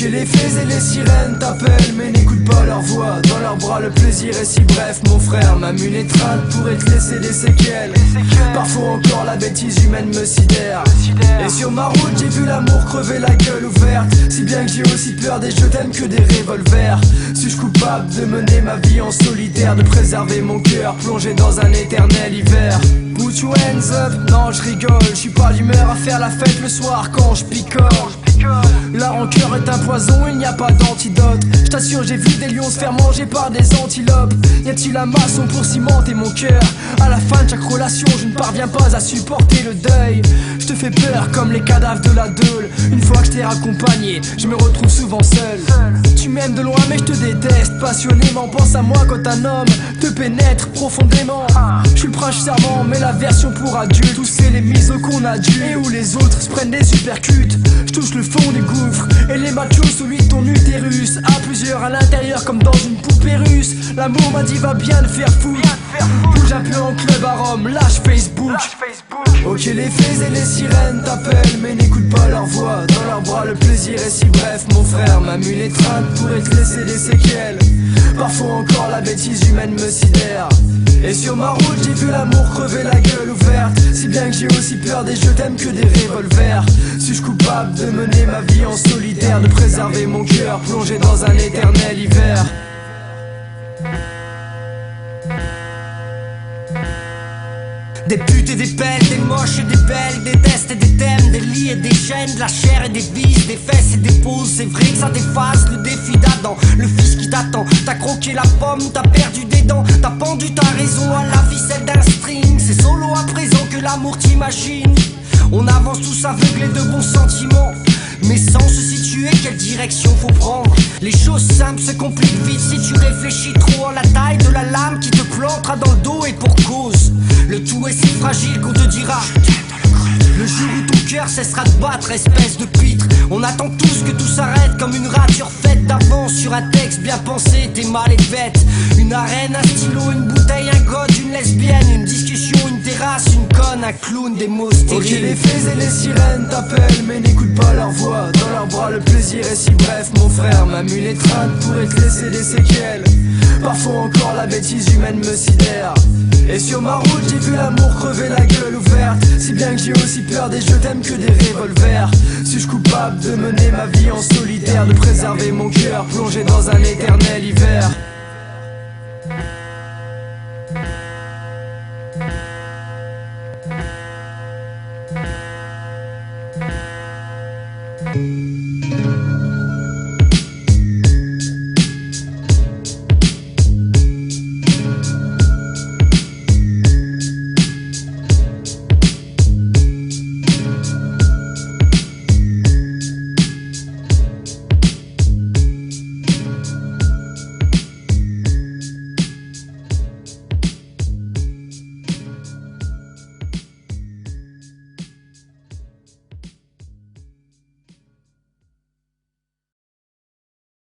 les fées et les sirènes t'appellent, mais n'écoute pas leur voix. Dans leurs bras le plaisir est si bref, mon frère. Ma mule étreinte pourrait te laisser des séquelles. Parfois encore la bêtise humaine me sidère. Et sur ma route j'ai vu l'amour crever la gueule ouverte. Si bien que j'ai aussi peur des je t'aime que des revolvers. Suis-je coupable de mener ma vie en solitaire, de préserver mon cœur plongé dans un éternel hiver? Put your hands up, non je rigole. Je suis pas d'humeur à faire la fête le soir quand je picole. La rancœur est un poison, il n'y a pas d'antidote. Je t'assure j'ai vu des lions se faire manger par des antilopes. Y a-t-il un maçon pour cimenter mon cœur? À la fin de chaque relation je ne parviens pas à supporter le deuil. Je te fais peur comme les cadavres de la Deule. Une fois que je t'ai raccompagné, je me retrouve souvent seul. Tu m'aimes de loin mais je te déteste passionnément. Pense à moi quand un homme te pénètre profondément. Je suis le prince charmant mais la version pour adultes. Tous c'est les misos qu'on a dû et où les autres se prennent des supercutes. Je touche le fond du gouffre et les machos celui de ton utérus. À plusieurs à l'intérieur comme dans une poupée russe. L'amour m'a dit va bien te faire foutre. Bouge un peu en club à Rome, lâche Facebook. Ok les fées et les sirènes t'appellent, mais n'écoute pas leur voix. Dans leurs bras le plaisir est si bref, mon frère. Ma mule étreinte pourrait te laisser des séquelles. Parfois encore la bêtise humaine me sidère. Et sur ma route j'ai vu l'amour crever la gueule ouverte. Si bien que j'ai aussi peur des je t'aime que des revolvers. Suis-je coupable de mener ma vie en solitaire, de préserver mon cœur plongé dans un éternel hiver? Des putes et des belles, des moches et des belles, des tests et des thèmes, des lits et des chaînes, de la chair et des vis, des fesses et des poses. C'est vrai que ça déface le défi d'Adam, le fils qui t'attend. T'as croqué la pomme, t'as perdu des dents, t'as pendu ta raison à la ficelle d'un string. C'est solo à présent que l'amour t'imagine. On avance tous aveuglés de bons sentiments, mais sans se situer, quelle direction faut prendre? Les choses simples se compliquent vite si tu réfléchis trop. En la taille de la lame qui te plantera dans le dos et pour cause. Le tout est si fragile qu'on te dira le jour où ton cœur cessera de battre, espèce de pitre. On attend tous que tout s'arrête comme une rature faite d'avance sur un texte bien pensé, t'es mal et bête. Une arène, un stylo, une bouteille, un god, une lesbienne, une discussion, une terrasse, une conne, un clown, des mots stériles. Ok les fées et les sirènes t'appellent, mais n'écoute pas leur voix. Dans leurs bras le plaisir est si bref, mon frère. Ma mule étreinte pourrait te laisser des séquelles. Parfois encore la bêtise humaine me sidère. Et sur ma route j'ai vu l'amour crever la gueule ouverte. Si bien que j'ai aussi peur des je t'aime que des revolvers. Suis-je coupable de mener ma vie en solitaire, de préserver mon cœur plongé dans un éternel hiver?